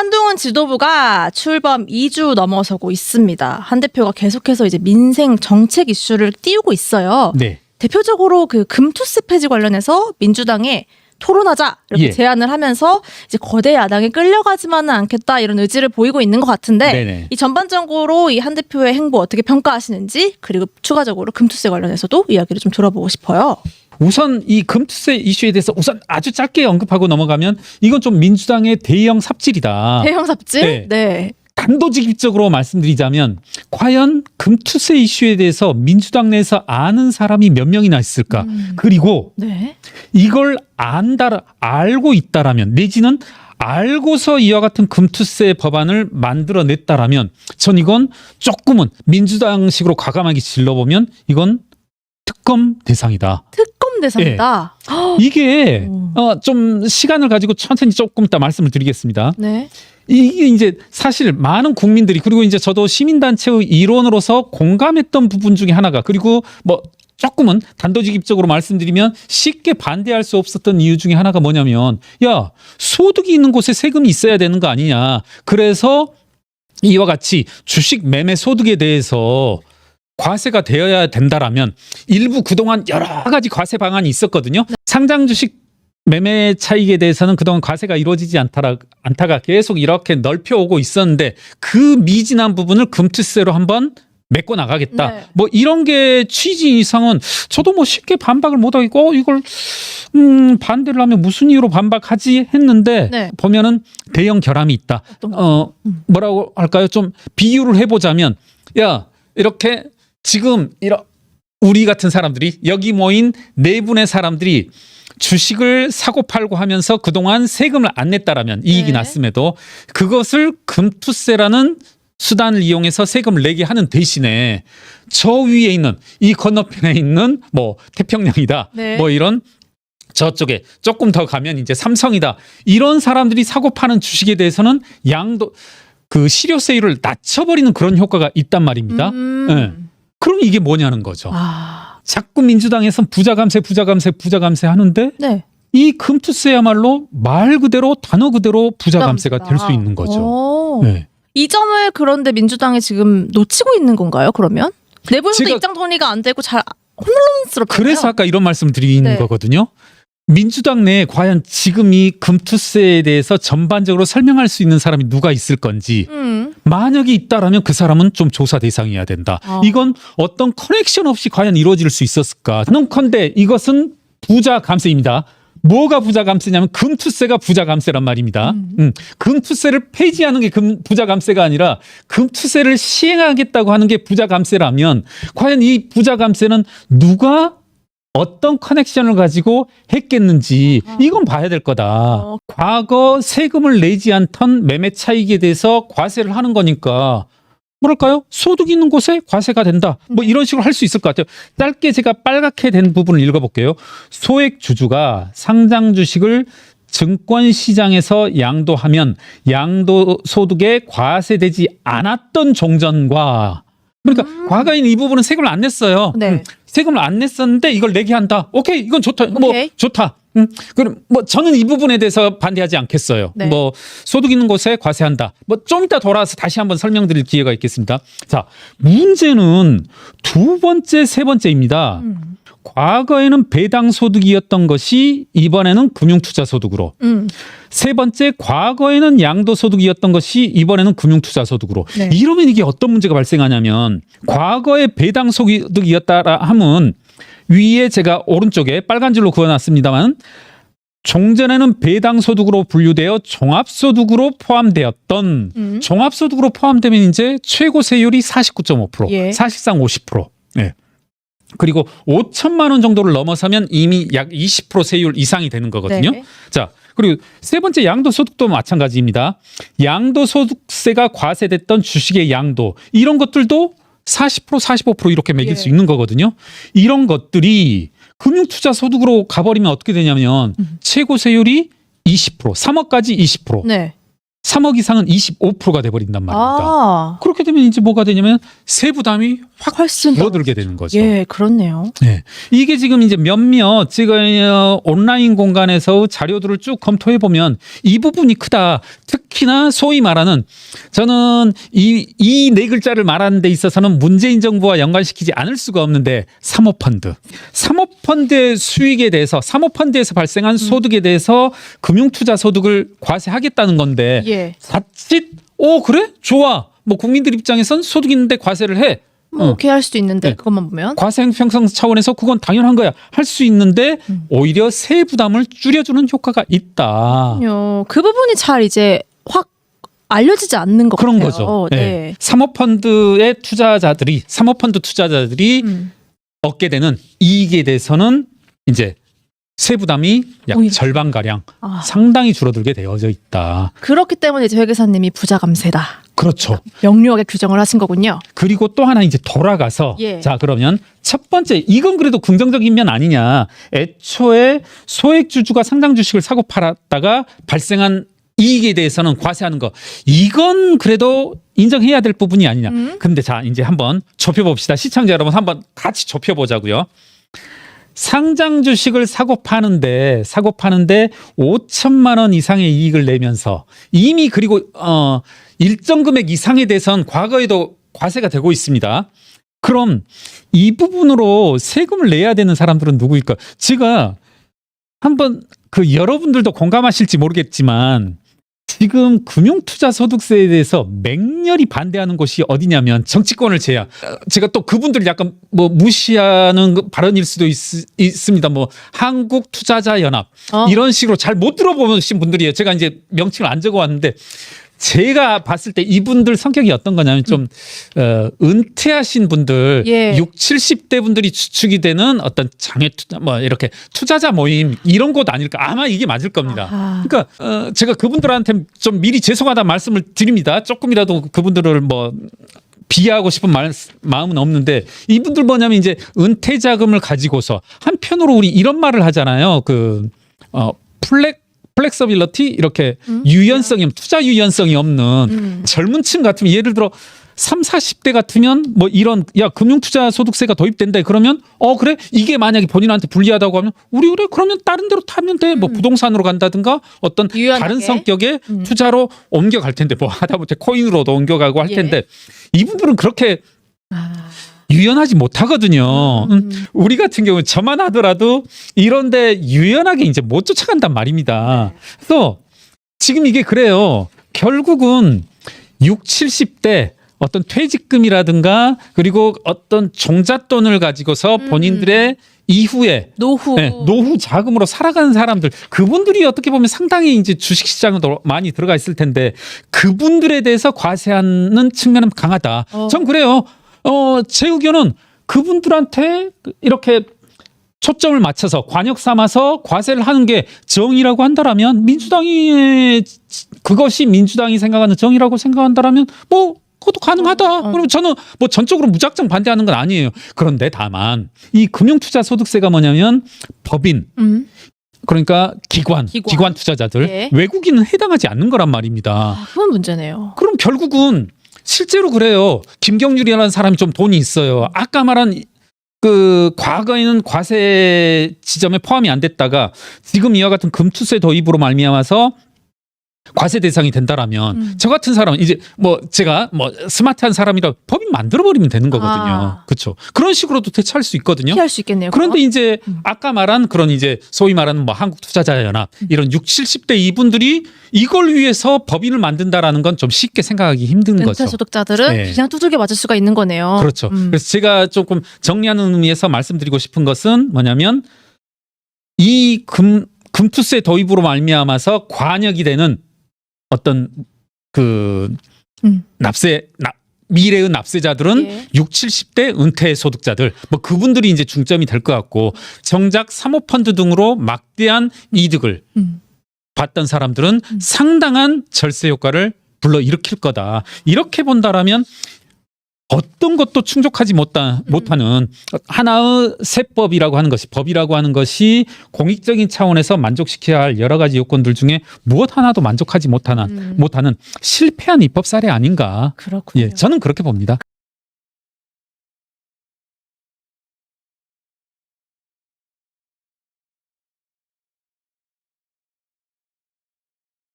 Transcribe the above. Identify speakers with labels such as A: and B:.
A: 한동훈 지도부가 출범 2주 넘어서고 있습니다. 한 대표가 계속해서 이제 민생 정책 이슈를 띄우고 있어요.
B: 네.
A: 대표적으로 그 금투세 폐지 관련해서 민주당에 토론하자 이렇게
B: 예.
A: 제안을 하면서 이제 거대 야당에 끌려가지만은 않겠다 이런 의지를 보이고 있는 것 같은데
B: 네네.
A: 이 전반적으로 이 한 대표의 행보 어떻게 평가하시는지 그리고 추가적으로 금투세 관련해서도 이야기를 좀 들어보고 싶어요.
B: 우선 이 금투세 이슈에 대해서 우선 아주 짧게 언급하고 넘어가면 이건 좀 민주당의 대형 삽질이다.
A: 대형 삽질? 네.
B: 단도직입적으로 말씀드리자면 과연 금투세 이슈에 대해서 민주당 내에서 아는 사람이 몇 명이나 있을까? 그리고
A: 네.
B: 이걸 알고 있다라면 내지는 알고서 이와 같은 금투세 법안을 만들어냈다라면 전 이건 조금은 민주당식으로 과감하게 질러보면 이건 특검 대상이다.
A: 특검 대상이다.
B: 이게 좀 시간을 가지고 천천히 조금 이따 말씀을 드리겠습니다.
A: 네.
B: 이게 이제 사실 많은 국민들이 그리고 이제 저도 시민단체의 일원으로서 공감했던 부분 중에 하나가 그리고 뭐 조금은 단도직입적으로 말씀드리면 쉽게 반대할 수 없었던 이유 중에 하나가 뭐냐면 야 소득이 있는 곳에 세금이 있어야 되는 거 아니냐. 그래서 이와 같이 주식 매매 소득에 대해서 과세가 되어야 된다라면 일부 그동안 여러 가지 과세 방안이 있었거든요. 상장 주식 매매 차익에 대해서는 그동안 과세가 이루어지지 않다가 계속 이렇게 넓혀오고 있었는데 그 미진한 부분을 금투세로 한번 메꿔 나가겠다.
A: 네.
B: 뭐 이런 게 취지 이상은 저도 뭐 쉽게 반박을 못하겠고 이걸 반대를 하면 무슨 이유로 반박하지 했는데
A: 네.
B: 보면은 대형 결함이 있다. 뭐라고 할까요? 좀 비유를 해보자면 야 이렇게 지금 우리 같은 사람들이 여기 모인 네 분의 사람들이 주식을 사고 팔고 하면서 그동안 세금을 안 냈다라면 이익이
A: 네.
B: 났음에도 그것을 금투세라는 수단을 이용해서 세금을 내게 하는 대신에 저 위에 있는 이 건너편에 있는 뭐 태평양이다.
A: 네.
B: 뭐 이런 저쪽에 조금 더 가면 이제 삼성이다. 이런 사람들이 사고 파는 주식에 대해서는 양도 그 실효세율을 낮춰버리는 그런 효과가 있단 말입니다. 네. 그럼 이게 뭐냐는 거죠. 자꾸 민주당에서는 부자 감세 하는데
A: 네.
B: 이 금투세야말로 말 그대로 단어 그대로 부자 감세가 될 수 있는 거죠. 네.
A: 이 점을 그런데 민주당이 지금 놓치고 있는 건가요? 그러면 내부에서도 입장 정리가 안 되고 잘 혼란스럽잖아요.
B: 그래서 아까 이런 말씀을 드리는
A: 네.
B: 거거든요. 민주당 내에 과연 지금 이 금투세에 대해서 전반적으로 설명할 수 있는 사람이 누가 있을 건지 만약에 있다라면 그 사람은 좀 조사 대상이어야 된다. 이건 어떤 커넥션 없이 과연 이루어질 수 있었을까? 는컨대 이것은 부자 감세입니다. 뭐가 부자 감세냐면 금투세가 부자 감세란 말입니다. 금투세를 폐지하는 게 부자 감세가 아니라 금투세를 시행하겠다고 하는 게 부자 감세라면 과연 이 부자 감세는 누가 어떤 커넥션을 가지고 했겠는지 이건 봐야 될 거다. 과거 세금을 내지 않던 매매 차익에 대해서 과세를 하는 거니까 뭐랄까요? 소득 있는 곳에 과세가 된다. 뭐 이런 식으로 할 수 있을 것 같아요. 짧게 제가 빨갛게 된 부분을 읽어볼게요. 소액 주주가 상장 주식을 증권시장에서 양도하면 양도소득에 과세되지 않았던 종전과 그러니까 과거에는 이 부분은 세금을 안 냈어요.
A: 네.
B: 세금을 안 냈었는데 이걸 내게 한다. 오케이, 이건 좋다. 뭐
A: 오케이.
B: 좋다. 그럼 뭐 저는 이 부분에 대해서 반대하지 않겠어요.
A: 네.
B: 뭐 소득 있는 곳에 과세한다. 뭐 좀 이따 돌아와서 다시 한번 설명드릴 기회가 있겠습니다. 자, 문제는 두 번째, 세 번째입니다. 과거에는 배당 소득이었던 것이 이번에는 금융투자 소득으로. 세 번째, 과거에는 양도 소득이었던 것이 이번에는 금융투자 소득으로.
A: 네.
B: 이러면 이게 어떤 문제가 발생하냐면 과거에 배당 소득이었다라 하면 위에 제가 오른쪽에 빨간 줄로 그어놨습니다만 종전에는 배당 소득으로 분류되어 종합소득으로 포함되었던 종합소득으로 포함되면 이제 최고 세율이 49.5%,
A: 예.
B: 사실상 50%. 네. 그리고 5천만 원 정도를 넘어서면 이미 약 20% 세율 이상이 되는 거거든요.
A: 네.
B: 자, 그리고 세 번째 양도소득도 마찬가지입니다. 양도소득세가 과세됐던 주식의 양도 이런 것들도 40% 45% 이렇게 매길
A: 예.
B: 수 있는 거거든요. 이런 것들이 금융투자 소득으로 가버리면 어떻게 되냐면 최고 세율이 20%, 3억까지 20%,
A: 네.
B: 3억 이상은 25%가 돼버린단 말입니다.
A: 아,
B: 그렇게 되면 이제 뭐가 되냐면 세부담이 확
A: 훨씬
B: 줄어들게 되는 거죠.
A: 예, 그렇네요.
B: 네. 이게 지금 이제 몇몇 지금 온라인 공간에서 자료들을 쭉 검토해 보면 이 부분이 크다. 특히 특히나 소위 말하는 저는 이 네 글자를 말하는 데 있어서는 문재인 정부와 연관시키지 않을 수가 없는데 사모펀드. 사모펀드의 수익에 대해서 사모펀드에서 발생한 소득에 대해서 금융투자 소득을 과세하겠다는 건데
A: 예.
B: 자칫 그래? 좋아. 뭐 국민들 입장에선 소득 있는데 과세를 해.
A: 뭐 오케이 할 수도 있는데
B: 네.
A: 그것만 보면
B: 과세 형평성 차원에서 그건 당연한 거야. 할 수 있는데 오히려 세후 부담을 줄여주는 효과가 있다.
A: 그 부분이 잘 이제 확 알려지지 않는 것
B: 그런
A: 같아요.
B: 거죠.
A: 네.
B: 네. 사모펀드 투자자들이 얻게 되는 이익에 대해서는 이제 세부담이 약
A: 오히려.
B: 절반가량
A: 아.
B: 상당히 줄어들게 되어져 있다.
A: 그렇기 때문에 이제 회계사님이 부자 감세다.
B: 그렇죠.
A: 명료하게 규정을 하신 거군요.
B: 그리고 또 하나 이제 돌아가서
A: 예.
B: 자 그러면 첫 번째 이건 그래도 긍정적인 면 아니냐. 애초에 소액주주가 상장 주식을 사고 팔았다가 발생한 이익에 대해서는 과세하는 거 이건 그래도 인정해야 될 부분이 아니냐. 근데 자 이제 한번 좁혀봅시다. 시청자 여러분 한번 같이 좁혀보자고요. 상장 주식을 사고 파는데 5천만 원 이상의 이익을 내면서 이미 그리고 일정 금액 이상에 대해서는 과거에도 과세가 되고 있습니다. 그럼 이 부분으로 세금을 내야 되는 사람들은 누구일까? 제가 한번 여러분들도 공감하실지 모르겠지만 지금 금융투자소득세에 대해서 맹렬히 반대하는 곳이 어디냐면 정치권을 제가 또 그분들 약간 뭐 무시하는 발언일 수도 있습니다. 뭐 한국투자자연합 이런 식으로 잘 못 들어보신 분들이에요. 제가 이제 명칭을 안 적어왔는데 제가 봤을 때 이분들 성격이 어떤 거냐면 좀 은퇴하신 분들
A: 예.
B: 60, 70대 분들이 주축이 되는 어떤 장애 투자 뭐 이렇게 투자자 모임 이런 곳 아닐까 아마 이게 맞을 겁니다.
A: 아하.
B: 그러니까 제가 그분들한테 좀 미리 죄송하다 말씀을 드립니다. 조금이라도 그분들을 뭐 비하하고 싶은 마음은 없는데 이분들 뭐냐면 이제 은퇴 자금을 가지고서 한편으로 우리 이런 말을 하잖아요. 플렉서빌러티 이렇게 유연성이 투자 유연성이 없는 젊은 층 같으면 예를 들어 3, 40대 같으면 뭐 이런 금융투자 소득세가 도입된다 그러면 그래 이게 만약에 본인한테 불리하다고 하면 우리 그래 그러면 다른 데로 타면 돼 뭐 부동산으로 간다든가 어떤
A: 유연하게.
B: 다른 성격의 투자로 옮겨갈 텐데 뭐 하다못해 코인으로도 옮겨가고 할 텐데 이분들은 그렇게 유연하지 못하거든요. 우리 같은 경우 저만 하더라도 이런데 유연하게 이제 못 쫓아간단 말입니다. 그래서 지금 이게 그래요. 결국은 60, 70대 어떤 퇴직금이라든가 그리고 어떤 종잣돈을 가지고서 본인들의 이후에 노후 자금으로 살아가는 사람들 그분들이 어떻게 보면 상당히 이제 주식시장으로 많이 들어가 있을 텐데 그분들에 대해서 과세하는 측면은 강하다. 전 그래요. 제 의견은 그분들한테 이렇게 초점을 맞춰서 관역 삼아서 과세를 하는 게 정의라고 한다라면 그것이 민주당이 생각하는 정의라고 생각한다라면 뭐 그것도 가능하다. 그럼 저는 뭐 전적으로 무작정 반대하는 건 아니에요. 그런데 다만 이 금융투자소득세가 뭐냐면 법인 그러니까 기관 투자자들
A: 예.
B: 외국인은 해당하지 않는 거란 말입니다.
A: 그건 문제네요.
B: 그럼 결국은 실제로 그래요. 김경률이라는 사람이 좀 돈이 있어요. 아까 말한 과거에는 과세 지점에 포함이 안 됐다가 지금 이와 같은 금투세 도입으로 말미암아서 과세 대상이 된다라면 저 같은 사람은 이제 뭐 제가 뭐 스마트한 사람이라 법인 만들어 버리면 되는 거거든요. 그렇죠. 그런 식으로도 대처할 수 있거든요.
A: 피할 수 있겠네요.
B: 그런데 이제 아까 말한 그런 이제 소위 말하는 뭐 한국투자자연합 이런 60, 70대 이분들이 이걸 위해서 법인을 만든다라는 건 좀 쉽게 생각하기 힘든 거죠.
A: 은퇴 소득자들은
B: 네.
A: 그냥 두들겨 맞을 수가 있는 거네요.
B: 그렇죠. 그래서 제가 조금 정리하는 의미에서 말씀드리고 싶은 것은 뭐냐면 이 금투세 도입으로 말미암아서 관역이 되는 어떤 미래의 납세자들은
A: 예.
B: 60, 70대 은퇴 소득자들 뭐 그분들이 이제 중점이 될 것 같고 정작 사모펀드 등으로 막대한 이득을 받던 사람들은 상당한 절세 효과를 불러일으킬 거다. 이렇게 본다라면 어떤 것도 충족하지 못하는 하나의 세법이라고 하는 것이 법이라고 하는 것이 공익적인 차원에서 만족시켜야 할 여러 가지 요건들 중에 무엇 하나도 만족하지 못하는 실패한 입법 사례 아닌가.
A: 그렇군요.
B: 예, 저는 그렇게 봅니다.